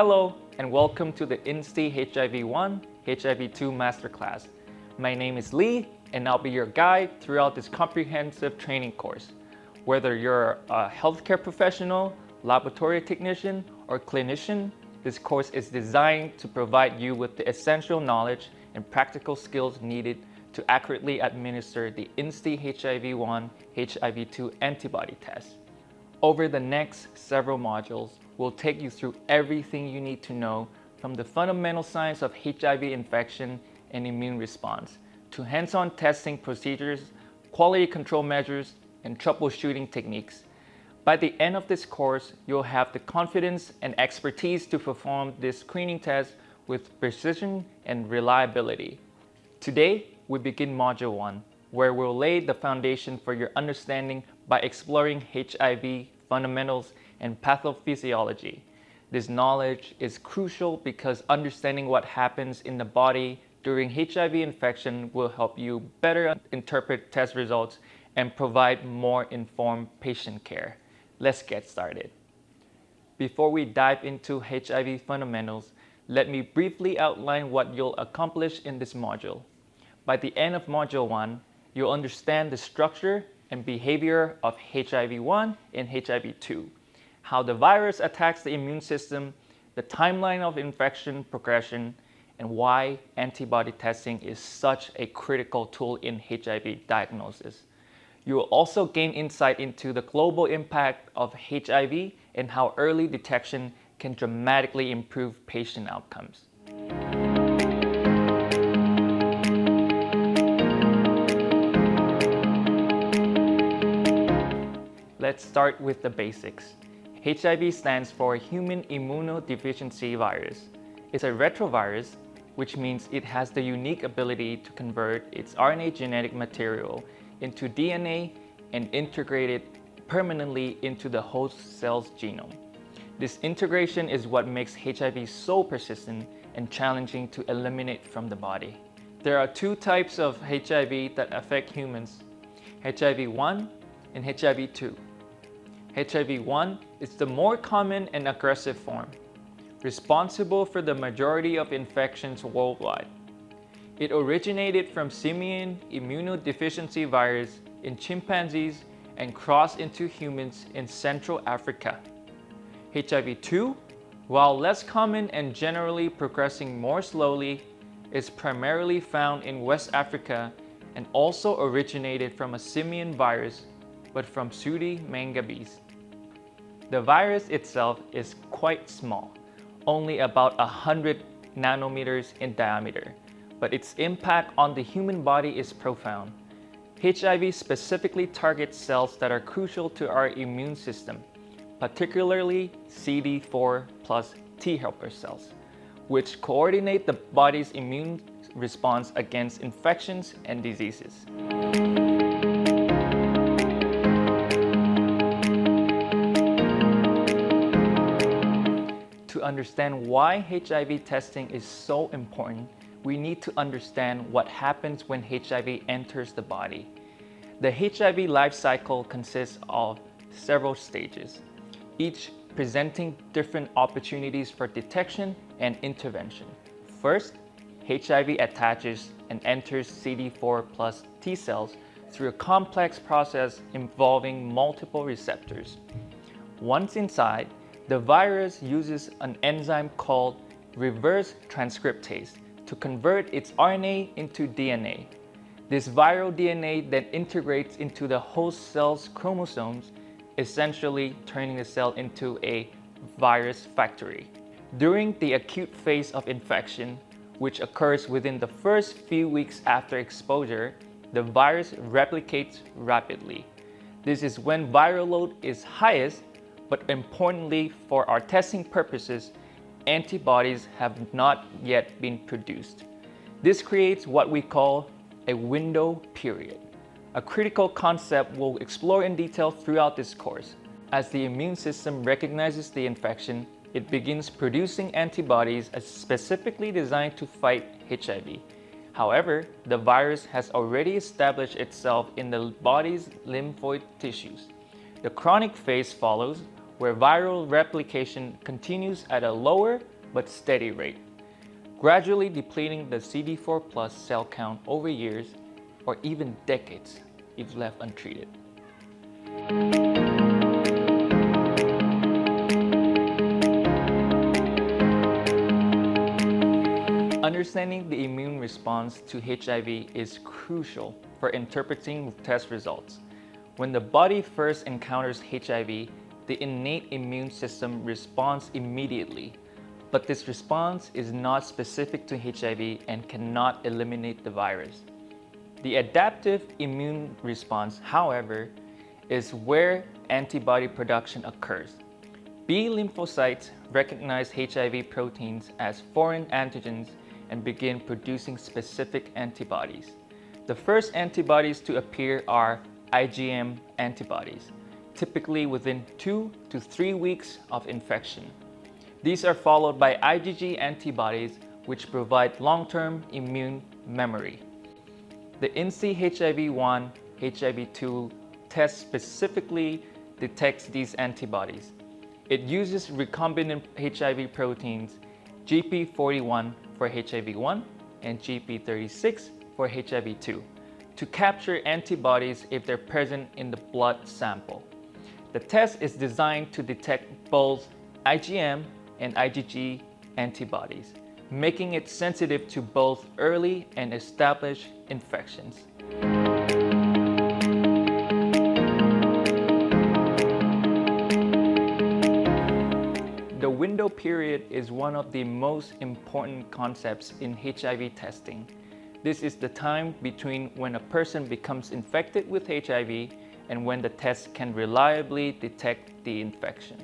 Hello and welcome to the INSTI HIV-1, HIV-2 Masterclass. My name is Lee and I'll be your guide throughout this comprehensive training course. Whether you're a healthcare professional, laboratory technician, or clinician, this course is designed to provide you with the essential knowledge and practical skills needed to accurately administer the INSTI HIV-1, HIV-2 antibody test. Over the next several modules, we'll take you through everything you need to know from the fundamental science of HIV infection and immune response to hands-on testing procedures, quality control measures, and troubleshooting techniques. By the end of this course, you'll have the confidence and expertise to perform this screening test with precision and reliability. Today, we begin Module 1, where we'll lay the foundation for your understanding by exploring HIV fundamentals and pathophysiology. This knowledge is crucial because understanding what happens in the body during HIV infection will help you better interpret test results and provide more informed patient care. Let's get started. Before we dive into HIV fundamentals, let me briefly outline what you'll accomplish in this module. By the end of Module 1, you'll understand the structure and behavior of HIV-1 and HIV-2, how the virus attacks the immune system, the timeline of infection progression, and why antibody testing is such a critical tool in HIV diagnosis. You will also gain insight into the global impact of HIV and how early detection can dramatically improve patient outcomes. Let's start with the basics. HIV stands for Human Immunodeficiency Virus. It's a retrovirus, which means it has the unique ability to convert its RNA genetic material into DNA and integrate it permanently into the host cell's genome. This integration is what makes HIV so persistent and challenging to eliminate from the body. There are two types of HIV that affect humans, HIV-1 and HIV-2. HIV-1 is the more common and aggressive form, responsible for the majority of infections worldwide. It originated from simian immunodeficiency virus in chimpanzees and crossed into humans in Central Africa. HIV-2, while less common and generally progressing more slowly, is primarily found in West Africa and also originated from a simian virus, but from Pseudo mangabees. The virus itself is quite small, only about 100 nanometers in diameter, but its impact on the human body is profound. HIV specifically targets cells that are crucial to our immune system, particularly CD4 plus T helper cells, which coordinate the body's immune response against infections and diseases. To understand why HIV testing is so important, we need to understand what happens when HIV enters the body. The HIV life cycle consists of several stages, each presenting different opportunities for detection and intervention. First, HIV attaches and enters CD4 plus T cells through a complex process involving multiple receptors. Once inside, the virus uses an enzyme called reverse transcriptase to convert its RNA into DNA. This viral DNA then integrates into the host cell's chromosomes, essentially turning the cell into a virus factory. During the acute phase of infection, which occurs within the first few weeks after exposure, the virus replicates rapidly. This is when viral load is highest, but importantly for our testing purposes, antibodies have not yet been produced. This creates what we call a window period, a critical concept we'll explore in detail throughout this course. As the immune system recognizes the infection, it begins producing antibodies specifically designed to fight HIV. However, the virus has already established itself in the body's lymphoid tissues. The chronic phase follows, where viral replication continues at a lower but steady rate, gradually depleting the CD4 plus cell count over years or even decades if left untreated. Understanding the immune response to HIV is crucial for interpreting test results. When the body first encounters HIV, the innate immune system responds immediately, but this response is not specific to HIV and cannot eliminate the virus. The adaptive immune response, however, is where antibody production occurs. B lymphocytes recognize HIV proteins as foreign antigens and begin producing specific antibodies. The first antibodies to appear are IgM antibodies, typically within 2 to 3 weeks of infection. These are followed by IgG antibodies, which provide long-term immune memory. The INSTI HIV-1, HIV-2 test specifically detects these antibodies. It uses recombinant HIV proteins GP41 for HIV-1 and GP36 for HIV-2 to capture antibodies if they're present in the blood sample. The test is designed to detect both IgM and IgG antibodies, making it sensitive to both early and established infections. The window period is one of the most important concepts in HIV testing. This is the time between when a person becomes infected with HIV and when the test can reliably detect the infection.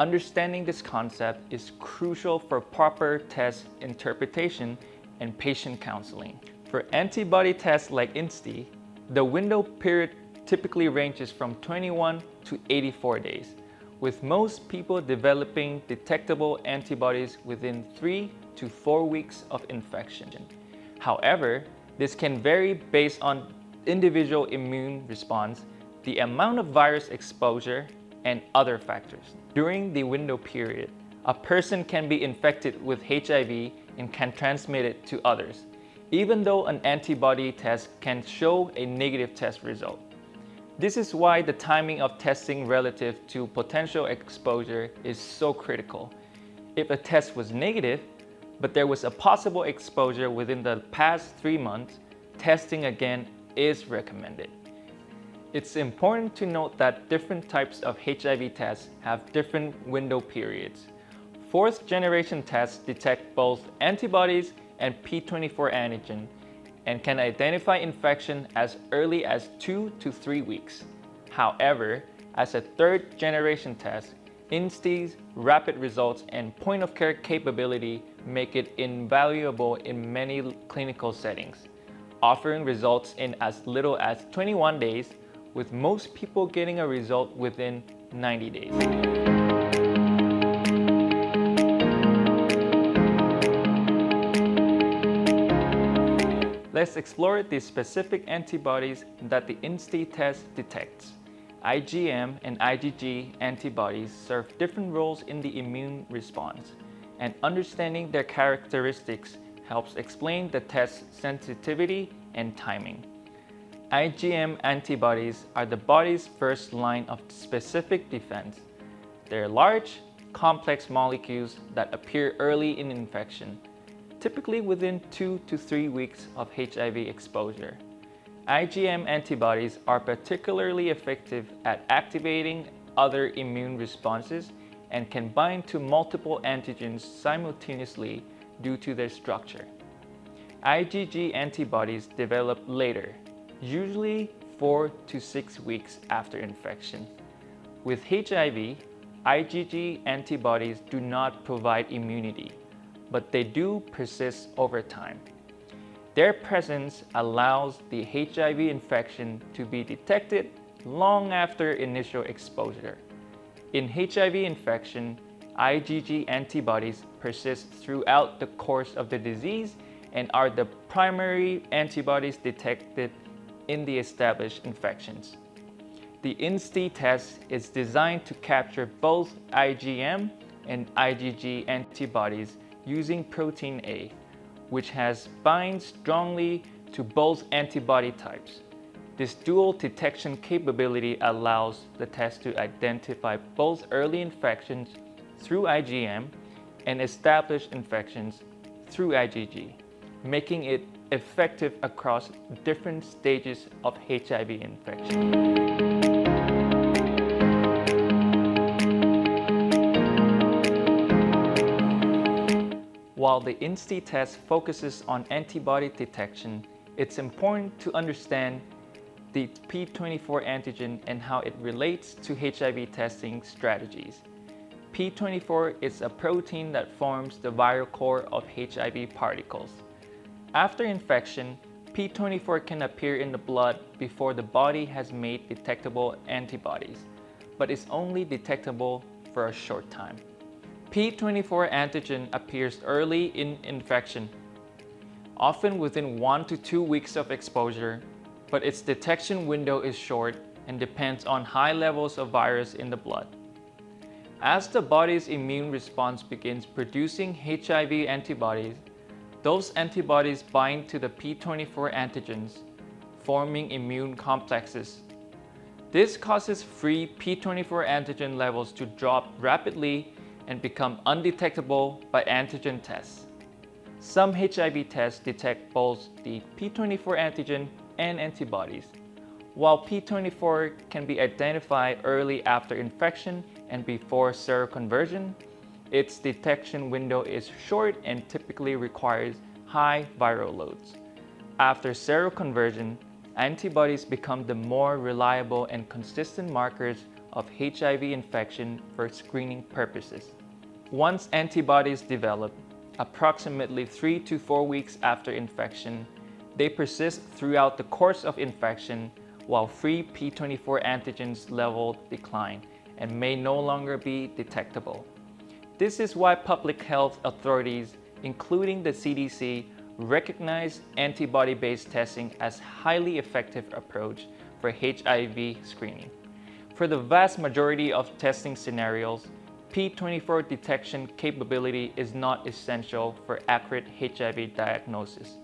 Understanding this concept is crucial for proper test interpretation and patient counseling. For antibody tests like INSTI, the window period typically ranges from 21 to 84 days, with most people developing detectable antibodies within 3 to 4 weeks of infection. However, this can vary based on individual immune response, the amount of virus exposure, and other factors. During the window period, a person can be infected with HIV and can transmit it to others, even though an antibody test can show a negative test result. This is why the timing of testing relative to potential exposure is so critical. If a test was negative, but there was a possible exposure within the past 3 months, testing again is recommended. It's important to note that different types of HIV tests have different window periods. Fourth generation tests detect both antibodies and P24 antigen and can identify infection as early as 2 to 3 weeks. However, as a third generation test, INSTI's rapid results and point-of-care capability make it invaluable in many clinical settings, offering results in as little as 21 days, with most people getting a result within 90 days. Let's explore the specific antibodies that the INSTI test detects. IgM and IgG antibodies serve different roles in the immune response, and understanding their characteristics helps explain the test's sensitivity and timing. IgM antibodies are the body's first line of specific defense. They're large, complex molecules that appear early in infection, typically within 2 to 3 weeks of HIV exposure. IgM antibodies are particularly effective at activating other immune responses and can bind to multiple antigens simultaneously due to their structure. IgG antibodies develop later, usually 4 to 6 weeks after infection. With HIV, IgG antibodies do not provide immunity, but they do persist over time. Their presence allows the HIV infection to be detected long after initial exposure. In HIV infection, IgG antibodies persist throughout the course of the disease and are the primary antibodies detected in the established infections. The INSTI test is designed to capture both IgM and IgG antibodies using protein A, which binds strongly to both antibody types. This dual detection capability allows the test to identify both early infections through IgM and established infections through IgG, making it effective across different stages of HIV infection. While the INSTI test focuses on antibody detection, it's important to understand the P24 antigen and how it relates to HIV testing strategies. P24 is a protein that forms the viral core of HIV particles. After infection, P24 can appear in the blood before the body has made detectable antibodies, but is only detectable for a short time. P24 antigen appears early in infection, often within 1 to 2 weeks of exposure, but its detection window is short and depends on high levels of virus in the blood. As the body's immune response begins producing HIV antibodies, those antibodies bind to the P24 antigens, forming immune complexes. This causes free P24 antigen levels to drop rapidly and become undetectable by antigen tests. Some HIV tests detect both the P24 antigen and antibodies. While P24 can be identified early after infection and before seroconversion, its detection window is short and typically requires high viral loads. After seroconversion, antibodies become the more reliable and consistent markers of HIV infection for screening purposes. Once antibodies develop, approximately 3 to 4 weeks after infection, they persist throughout the course of infection while free P24 antigens level decline and may no longer be detectable. This is why public health authorities, including the CDC, recognize antibody-based testing as a highly effective approach for HIV screening. For the vast majority of testing scenarios, P24 detection capability is not essential for accurate HIV diagnosis.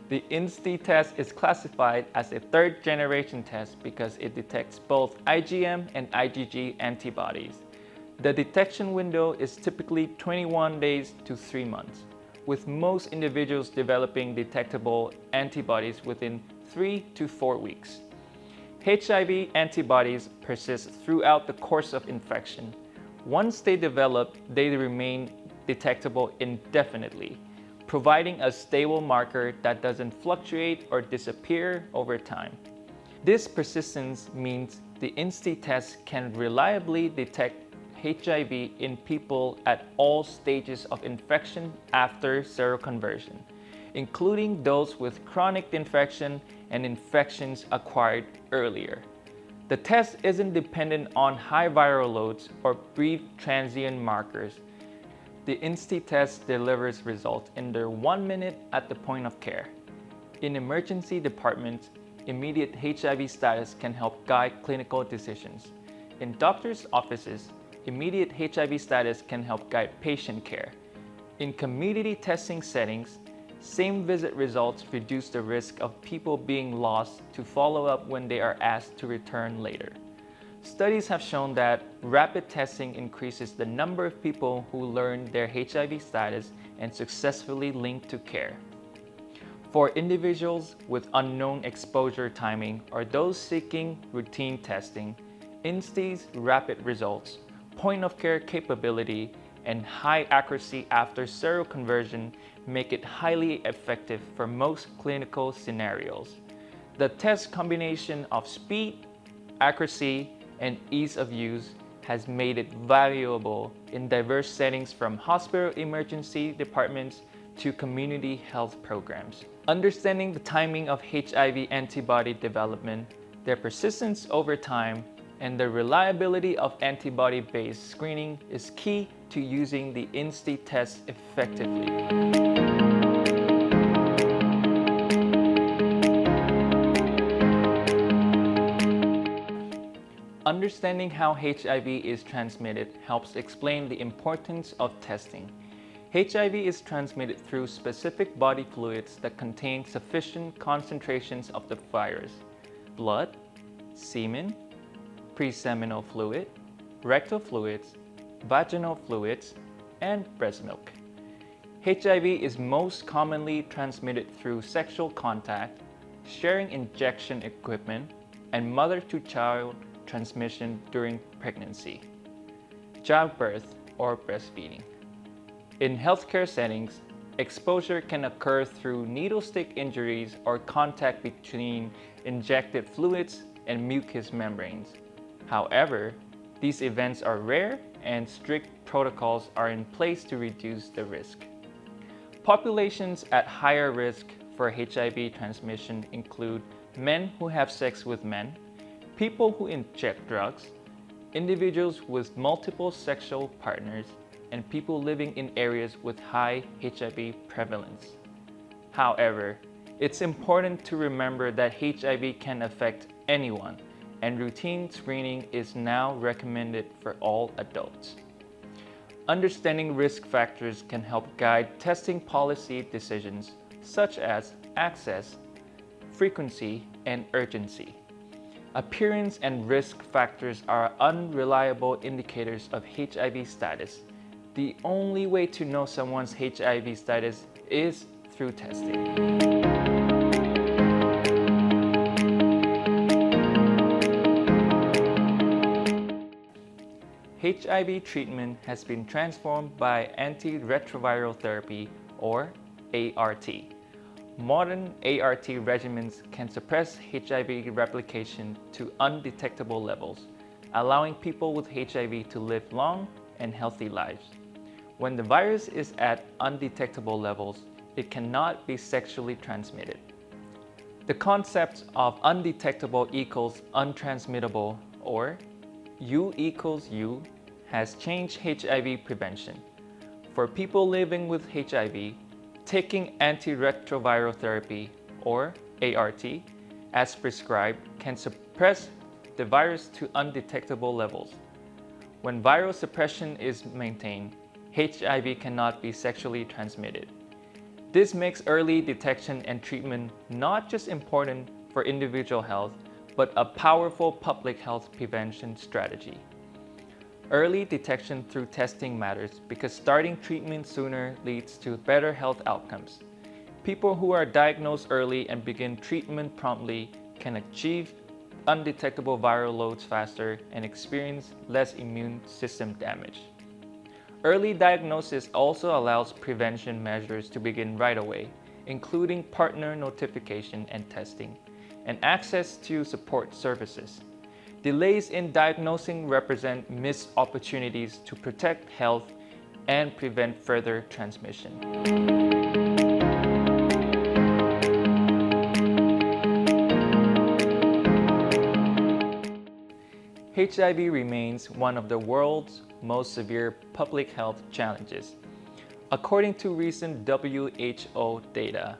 The INSTI test is classified as a third-generation test because it detects both IgM and IgG antibodies. The detection window is typically 21 days to 3 months, with most individuals developing detectable antibodies within 3 to 4 weeks. HIV antibodies persist throughout the course of infection. Once they develop, they remain detectable indefinitely, providing a stable marker that doesn't fluctuate or disappear over time. This persistence means the INSTI test can reliably detect HIV in people at all stages of infection after seroconversion, including those with chronic infection and infections acquired earlier. The test isn't dependent on high viral loads or brief transient markers. The INSTI test delivers results in under 1 minute at the point of care. In emergency departments, immediate HIV status can help guide clinical decisions. In doctors' offices, immediate HIV status can help guide patient care. In community testing settings, same visit results reduce the risk of people being lost to follow up when they are asked to return later. Studies have shown that rapid testing increases the number of people who learn their HIV status and successfully link to care. For individuals with unknown exposure timing or those seeking routine testing, INSTI's rapid results, point-of-care capability, and high accuracy after seroconversion make it highly effective for most clinical scenarios. The test combination of speed, accuracy, and ease of use has made it valuable in diverse settings from hospital emergency departments to community health programs. Understanding the timing of HIV antibody development, their persistence over time, and the reliability of antibody-based screening is key to using the INSTI test effectively. Understanding how HIV is transmitted helps explain the importance of testing. HIV is transmitted through specific body fluids that contain sufficient concentrations of the virus: blood, semen, preseminal fluid, rectal fluids, vaginal fluids, and breast milk. HIV is most commonly transmitted through sexual contact, sharing injection equipment, and mother-to-child transmission during pregnancy, childbirth, or breastfeeding. In healthcare settings, exposure can occur through needle stick injuries or contact between injected fluids and mucous membranes. However, these events are rare and strict protocols are in place to reduce the risk. Populations at higher risk for HIV transmission include men who have sex with men, people who inject drugs, individuals with multiple sexual partners, and people living in areas with high HIV prevalence. However, it's important to remember that HIV can affect anyone, and routine screening is now recommended for all adults. Understanding risk factors can help guide testing policy decisions such as access, frequency, and urgency. Appearance and risk factors are unreliable indicators of HIV status. The only way to know someone's HIV status is through testing. HIV treatment has been transformed by antiretroviral therapy, or ART. Modern ART regimens can suppress HIV replication to undetectable levels, allowing people with HIV to live long and healthy lives. When the virus is at undetectable levels, it cannot be sexually transmitted. The concept of undetectable equals untransmittable, or U equals U, has changed HIV prevention. For people living with HIV, taking antiretroviral therapy, or ART, as prescribed can suppress the virus to undetectable levels. When viral suppression is maintained, HIV cannot be sexually transmitted. This makes early detection and treatment not just important for individual health, but a powerful public health prevention strategy. Early detection through testing matters because starting treatment sooner leads to better health outcomes. People who are diagnosed early and begin treatment promptly can achieve undetectable viral loads faster and experience less immune system damage. Early diagnosis also allows prevention measures to begin right away, including partner notification and testing, and access to support services. Delays in diagnosing represent missed opportunities to protect health and prevent further transmission. HIV remains one of the world's most severe public health challenges. According to recent WHO data,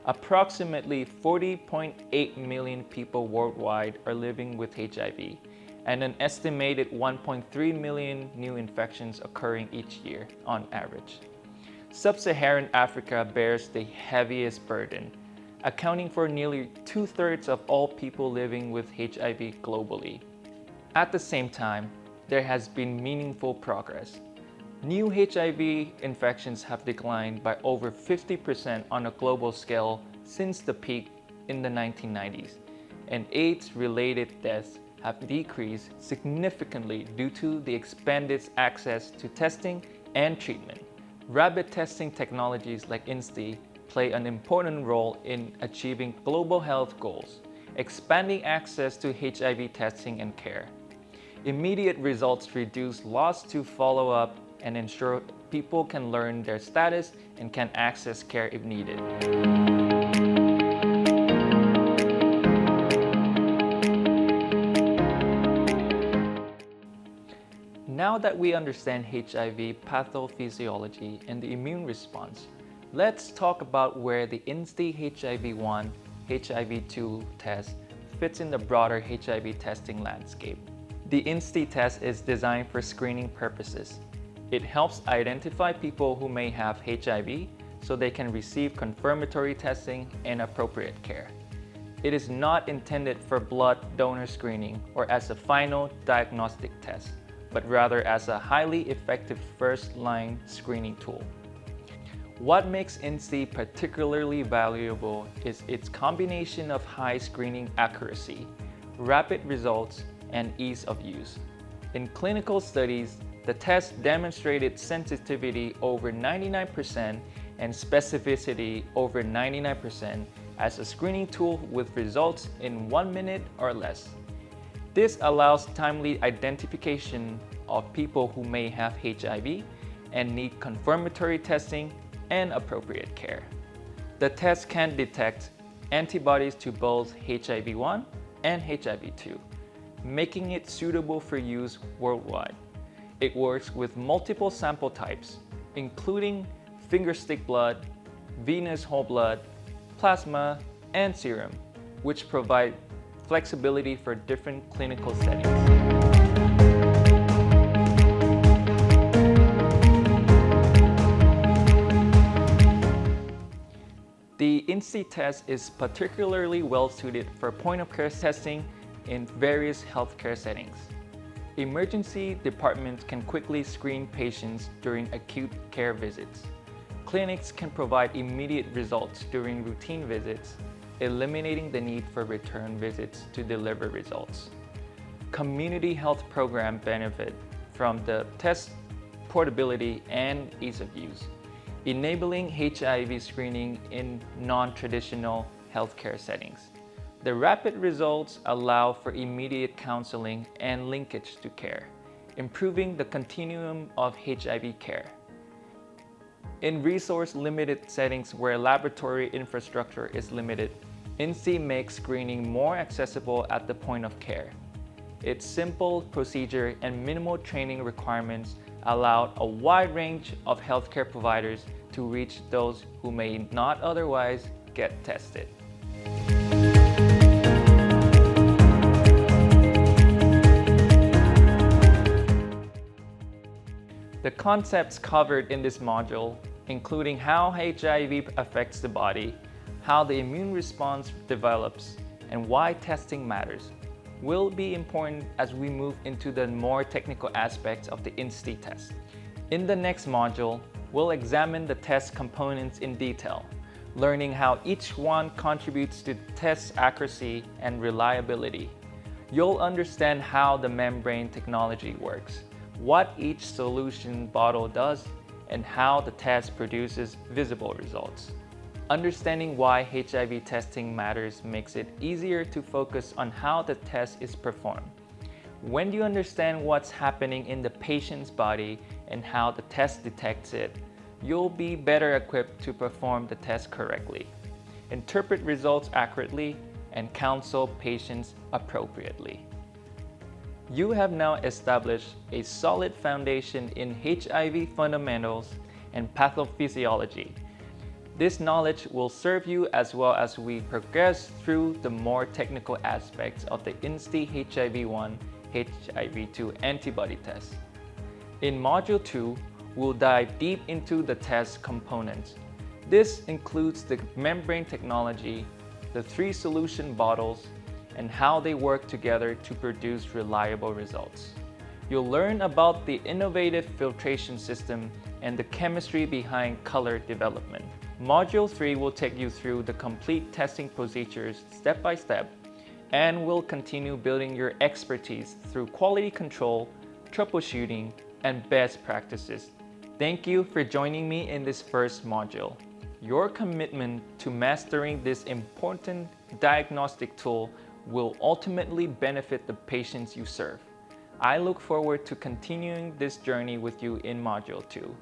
approximately 40.8 million people worldwide are living with HIV, and an estimated 1.3 million new infections occurring each year on average. Sub-Saharan Africa bears the heaviest burden, accounting for nearly 2/3 of all people living with HIV globally. At the same time, there has been meaningful progress. New HIV infections have declined by over 50% on a global scale since the peak in the 1990s, and AIDS-related deaths have decreased significantly due to the expanded access to testing and treatment. Rapid testing technologies like INSTI play an important role in achieving global health goals, expanding access to HIV testing and care. Immediate results reduce loss to follow-up and ensure people can learn their status and can access care if needed. Now that we understand HIV pathophysiology and the immune response, let's talk about where the INSTI HIV-1, HIV-2 test fits in the broader HIV testing landscape. The INSTI test is designed for screening purposes. It helps identify people who may have HIV so they can receive confirmatory testing and appropriate care. It is not intended for blood donor screening or as a final diagnostic test, but rather as a highly effective first-line screening tool. What makes INSTI particularly valuable is its combination of high screening accuracy, rapid results, and ease of use. In clinical studies, the test demonstrated sensitivity over 99% and specificity over 99% as a screening tool with results in 1 minute or less. This allows timely identification of people who may have HIV and need confirmatory testing and appropriate care. The test can detect antibodies to both HIV-1 and HIV-2, making it suitable for use worldwide. It works with multiple sample types, including fingerstick blood, venous whole blood, plasma, and serum, which provide flexibility for different clinical settings. The INSTI test is particularly well suited for point-of-care testing in various healthcare settings. Emergency departments can quickly screen patients during acute care visits. Clinics can provide immediate results during routine visits, eliminating the need for return visits to deliver results. Community health programs benefit from the test portability and ease of use, enabling HIV screening in non-traditional healthcare settings. The rapid results allow for immediate counseling and linkage to care, improving the continuum of HIV care. In resource-limited settings where laboratory infrastructure is limited, INSTI makes screening more accessible at the point of care. Its simple procedure and minimal training requirements allow a wide range of healthcare providers to reach those who may not otherwise get tested. The concepts covered in this module, including how HIV affects the body, how the immune response develops, and why testing matters, will be important as we move into the more technical aspects of the INSTI test. In the next module, we'll examine the test components in detail, learning how each one contributes to the test's accuracy and reliability. You'll understand how the membrane technology works, what each solution bottle does, and how the test produces visible results. Understanding why HIV testing matters makes it easier to focus on how the test is performed. When you understand what's happening in the patient's body and how the test detects it, you'll be better equipped to perform the test correctly, interpret results accurately, and counsel patients appropriately. You have now established a solid foundation in HIV fundamentals and pathophysiology. This knowledge will serve you as well as we progress through the more technical aspects of the INSTI HIV-1, HIV-2 antibody test. In Module 2, we'll dive deep into the test components. This includes the membrane technology, the 3 solution bottles, and how they work together to produce reliable results. You'll learn about the innovative filtration system and the chemistry behind color development. Module 3 will take you through the complete testing procedures step by step, and will continue building your expertise through quality control, troubleshooting, and best practices. Thank you for joining me in this first module. Your commitment to mastering this important diagnostic tool will ultimately benefit the patients you serve. I look forward to continuing this journey with you in Module 2.